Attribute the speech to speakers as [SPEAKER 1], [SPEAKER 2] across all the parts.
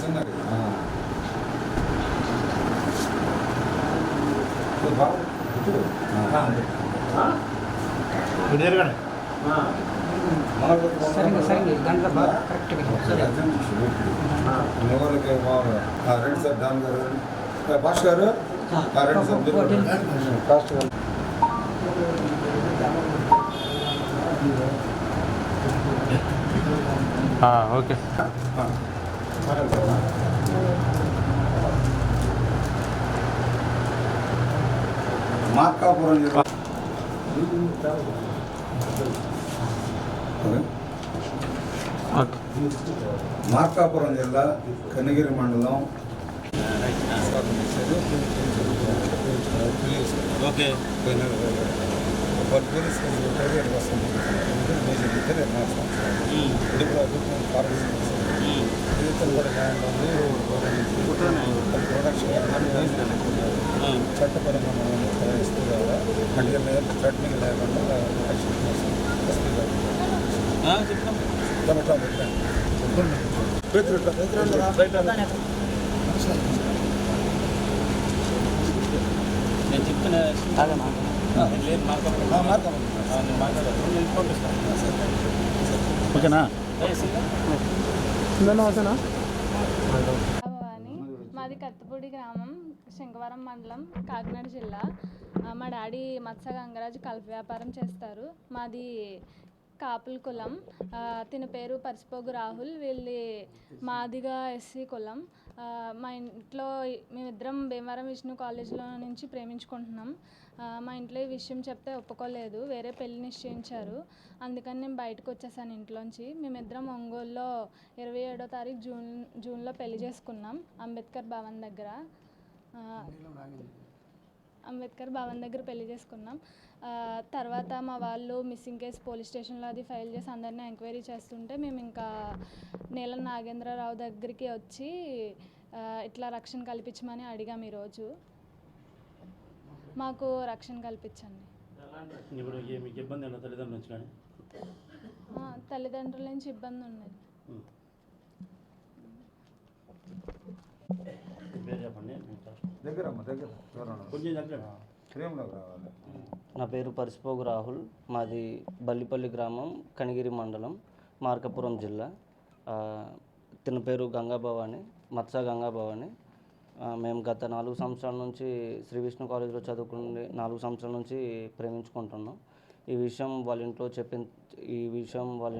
[SPEAKER 1] చిన్నది బాబు
[SPEAKER 2] జరగండి
[SPEAKER 1] ఎవరికి రండి సార్ డాన్ గారు భాష్ గారు రండి సార్ ఫాస్ట్ గారు
[SPEAKER 2] ఓకే
[SPEAKER 1] మార్కాపురం జిల్లా మార్కాపురం జిల్లా కనిగిరి మండలం
[SPEAKER 2] ఓకే
[SPEAKER 1] పోలీస్ వస్తుంది చట్టపరంగా మనం ఇస్తూ కదా అంటే చట్నీ లేకుండా
[SPEAKER 2] నేను చెప్తున్నా ఓకేనా
[SPEAKER 3] మాది కత్తిపూడి గ్రామం, శంకవరం మండలం, కాకినాడ జిల్లా. మా డాడీ మత్స్య గంగరాజు కల్ప వ్యాపారం చేస్తారు. మాది కాపుల కులం. తిన పేరు పరిసిపోగు రాహుల్. మాదిగా ఎస్సీ కులం. మా ఇంట్లో మేమిద్దరం భీమవరం విష్ణు కాలేజీలో నుంచి ప్రేమించుకుంటున్నాం. మా ఇంట్లో ఈ విషయం చెప్తే ఒప్పుకోలేదు, వేరే పెళ్లి నిశ్చయించారు. అందుకని నేను బయటకు వచ్చేసాను ఇంట్లోంచి. మేమిద్దరం ఒంగోలులో 27వ తారీఖు జూన్లో పెళ్లి చేసుకున్నాం, అంబేద్కర్ భవన్ దగ్గర పెళ్లి చేసుకున్నాం. తర్వాత మా వాళ్ళు మిస్సింగ్ కేసు పోలీస్ స్టేషన్లో అది ఫైల్ చేసి అందరినీ ఎంక్వైరీ చేస్తుంటే మేము ఇంకా నీలం నాగేంద్రరావు దగ్గరికి వచ్చి ఇట్లా రక్షణ కల్పించమని అడిగాం. ఈరోజు మాకు రక్షణ కల్పించండి. తల్లిదండ్రుల నుంచి ఇబ్బంది ఉన్నది.
[SPEAKER 4] నా పేరు పరిసిపోగు రాహుల్. మాది బల్లిపల్లి గ్రామం, కనిగిరి మండలం, మార్కాపురం జిల్లా. తిన పేరు గంగాభవాని, మత్స్య గంగాభవాని. మేము గత 4 సంవత్సరాల నుంచి శ్రీ విష్ణు కాలేజీలో చదువుకుని 4 సంవత్సరాల నుంచి ప్రేమించుకుంటున్నాం. ఈ విషయం వాళ్ళ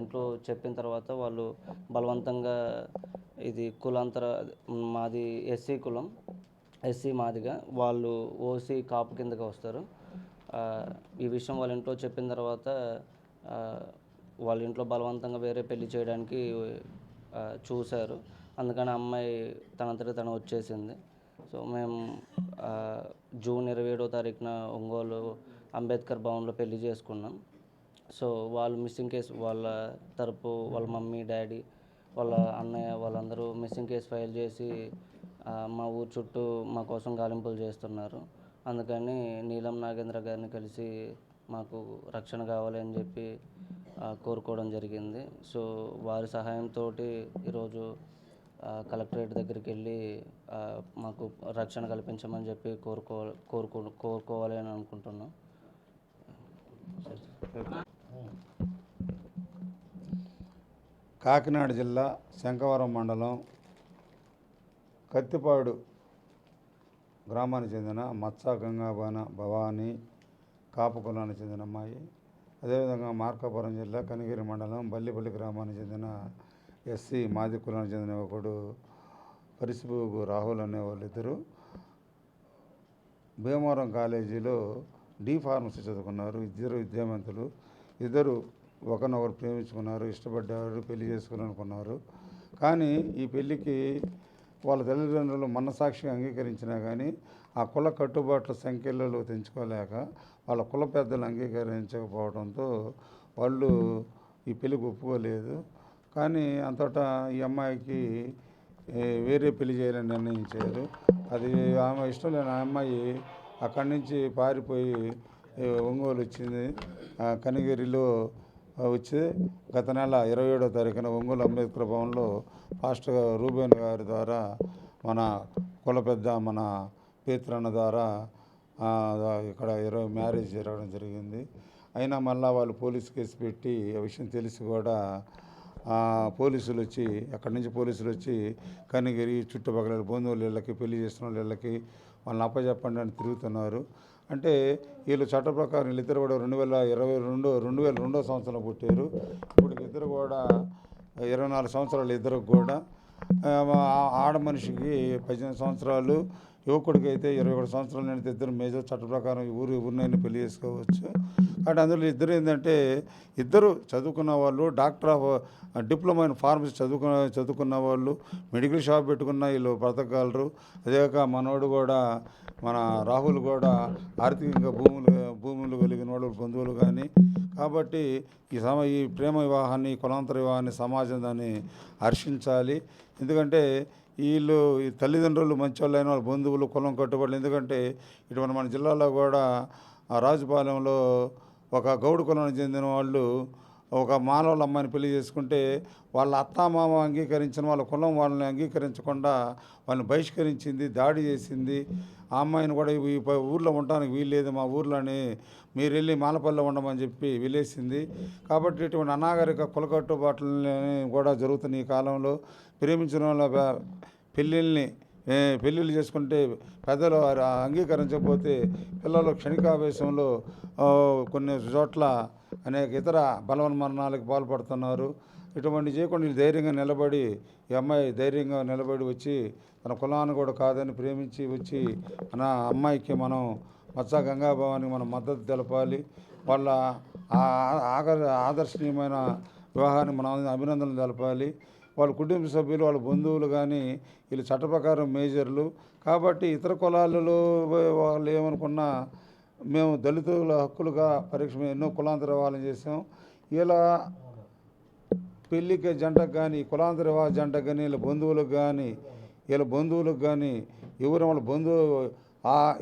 [SPEAKER 4] ఇంట్లో చెప్పిన తర్వాత వాళ్ళు బలవంతంగా ఇది కులాంతర, మాది ఎస్సీ కులం, ఎస్సీ మాదిగా, వాళ్ళు ఓసీ కాపు కిందకి వస్తారు. ఈ విషయం వాళ్ళ ఇంట్లో చెప్పిన తర్వాత వాళ్ళ ఇంట్లో బలవంతంగా వేరే పెళ్లి చేయడానికి చూశారు. అందుకని అమ్మాయి తనంతట తను వచ్చేసింది. సో మేము జూన్ 27వ తారీఖున ఒంగోలు అంబేద్కర్ భవన్లో పెళ్లి చేసుకున్నాం. సో వాళ్ళు మిస్సింగ్ కేసు, వాళ్ళ తరపు వాళ్ళ మమ్మీ, డాడీ, వాళ్ళ అన్నయ్య వాళ్ళందరూ మిస్సింగ్ కేసు ఫైల్ చేసి మా ఊరు చుట్టూ మా కోసం గాలింపులు చేస్తున్నారు. అందుకని నీలం నాగేంద్ర గారిని కలిసి మాకు రక్షణ కావాలి అని చెప్పి కోరుకోవడం జరిగింది. సో వారి సహాయంతో ఈరోజు కలెక్టరేట్ దగ్గరికి వెళ్ళి మాకు రక్షణ కల్పించమని చెప్పి కోరుకోవాలి అని అనుకుంటున్నాం.
[SPEAKER 1] కాకినాడ జిల్లా శంకవరం మండలం కత్తిపాడు గ్రామానికి చెందిన మత్స్య భవాని కాపు కులానికి చెందిన అమ్మాయి. అదేవిధంగా మార్కాపురం జిల్లా కనిగిరి మండలం బల్లిపల్లి గ్రామానికి చెందిన ఎస్సీ మాది కులానికి చెందిన ఒకడు పరిసిపోగు రాహుల్ అనే వాళ్ళిద్దరూ భీమవరం కాలేజీలో డి ఫార్మసీ చదువుకున్నారు. ఇద్దరు విద్యావంతులు. ఇద్దరు ఒకరినొకరు ప్రేమించుకున్నారు, ఇష్టపడ్డారు, పెళ్లి చేసుకోవాలనుకున్నారు. కానీ ఈ పెళ్ళికి వాళ్ళ తల్లిదండ్రులు మనసాక్షిగా అంగీకరించినా కానీ ఆ కుల కట్టుబాట్ల సంఖ్యలలో తెంచుకోలేక వాళ్ళ కుల పెద్దలు అంగీకరించకపోవడంతో వాళ్ళు ఈ పెళ్ళికి ఒప్పుకోలేదు. కానీ అంతటా ఈ అమ్మాయికి వేరే పెళ్లి చేయాలని నిర్ణయించారు. అది ఆమె ఇష్టం లేని ఆ అమ్మాయి అక్కడి నుంచి పారిపోయి ఒంగోలు వచ్చింది. కనిగిరిలో వచ్చి గత నెల 27వ తారీఖున ఒంగోలు అంబేద్కర్ భవన్లో పాస్టర్ రూబేన్ గారి ద్వారా మన కుల పెద్ద మన పేత్రన్న ద్వారా ఇక్కడ మ్యారేజ్ జరగడం జరిగింది. అయినా మళ్ళా వాళ్ళు పోలీస్ కేసు పెట్టి ఆ విషయం తెలిసి కూడా పోలీసులు వచ్చి అక్కడి నుంచి పోలీసులు వచ్చి కనిగిరి చుట్టుపక్కల బంధువుల ఇళ్ళకి పెళ్లి చేస్తున్న వాళ్ళ ఇళ్ళకి వాళ్ళని అప్పచెప్పండి అని తిరుగుతున్నారు. అంటే వీళ్ళు చట్ట ప్రకారం వీళ్ళిద్దరు కూడా 2022 సంవత్సరంలో పుట్టారు. ఇప్పుడు ఇద్దరు కూడా 24 సంవత్సరాలు ఇద్దరికి కూడా. ఆడ మనిషికి 18 సంవత్సరాలు, యువకుడికి అయితే 21 సంవత్సరాలు నేను ఇద్దరు మేజర్ చట్ట ప్రకారం ఊరినైనా పెళ్లి చేసుకోవచ్చు. కాబట్టి అందులో ఇద్దరు ఏంటంటే ఇద్దరు చదువుకున్న వాళ్ళు, doctor of diploma in pharmacy చదువుకున్న వాళ్ళు, మెడికల్ షాప్ పెట్టుకున్న వీళ్ళు బ్రతకగలరు. అదేకాక మనోడు కూడా మన రాహుల్ కూడా ఆర్థికంగా భూములు కలిగిన వాళ్ళు బంధువులు కానీ. కాబట్టి ఈ ప్రేమ వివాహాన్ని, కులాంతర వివాహాన్ని సమాజం దాన్ని హర్షించాలి. ఎందుకంటే వీళ్ళు ఈ తల్లిదండ్రులు మంచోళ్ళైన వాళ్ళ బంధువులు కులం కట్టుబడులు. ఎందుకంటే ఇటువంటి మన జిల్లాలో కూడా రాజుపాలెంలో ఒక గౌడు కులానికి చెందిన వాళ్ళు ఒక మానవుల అమ్మాయిని పెళ్లి చేసుకుంటే వాళ్ళ అత్తామామ అంగీకరించిన వాళ్ళ కులం వాళ్ళని అంగీకరించకుండా వాళ్ళని బహిష్కరించింది, దాడి చేసింది. ఆ అమ్మాయిని కూడా ఈ ఊర్లో ఉండడానికి వీల్లేదు, మా ఊర్లోని మీరు వెళ్ళి మాలపల్లిలో ఉండమని చెప్పి వెళ్ళేసింది. కాబట్టి ఇటువంటి అనాగరిక కులకట్టుబాట్లని కూడా జరుగుతున్నాయి ఈ కాలంలో. ప్రేమించిన వాళ్ళ పెళ్ళిళ్ళు చేసుకుంటే పెద్దలు అంగీకరించకపోతే పిల్లలు క్షణికావేశంలో కొన్ని చోట్ల అనేక ఇతర బలవన్మరణాలకు పాల్పడుతున్నారు. ఇటువంటి చేయకుండా వీళ్ళు ధైర్యంగా నిలబడి, ఈ అమ్మాయి ధైర్యంగా నిలబడి వచ్చి తన కులాన్ని కూడా కాదని ప్రేమించి వచ్చి మన అమ్మాయికి మనం మత్స గంగాభవానికి మనం మద్దతు తెలపాలి. వాళ్ళ ఆదర్శనీయమైన వివాహాన్ని మనం అభినందనలు తెలపాలి. వాళ్ళ కుటుంబ సభ్యులు, వాళ్ళ బంధువులు కానీ వీళ్ళు చట్ట ప్రకారం మేజర్లు. కాబట్టి ఇతర కులాలలో వాళ్ళు ఏమనుకున్నా మేము దళితుల హక్కులుగా ఎన్నో కులాంతర వివాహాలు చేసాం. ఇలా పెళ్ళికి జంటకు కానీ, కులాంతర వివాహ జంటకు కానీ, వీళ్ళ బంధువులకు కానీ ఎవరు వాళ్ళ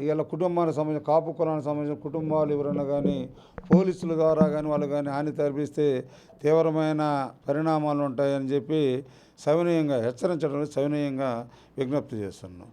[SPEAKER 1] వీళ్ళ కుటుంబానికి సంబంధించిన కాపు కులానికి సంబంధించిన కుటుంబాలు ఎవరైనా కానీ పోలీసుల ద్వారా కానీ వాళ్ళు కానీ హాని తలపిస్తే తీవ్రమైన పరిణామాలు ఉంటాయని చెప్పి సవినయంగా హెచ్చరించడం సవినయంగా విజ్ఞప్తి చేస్తున్నాం.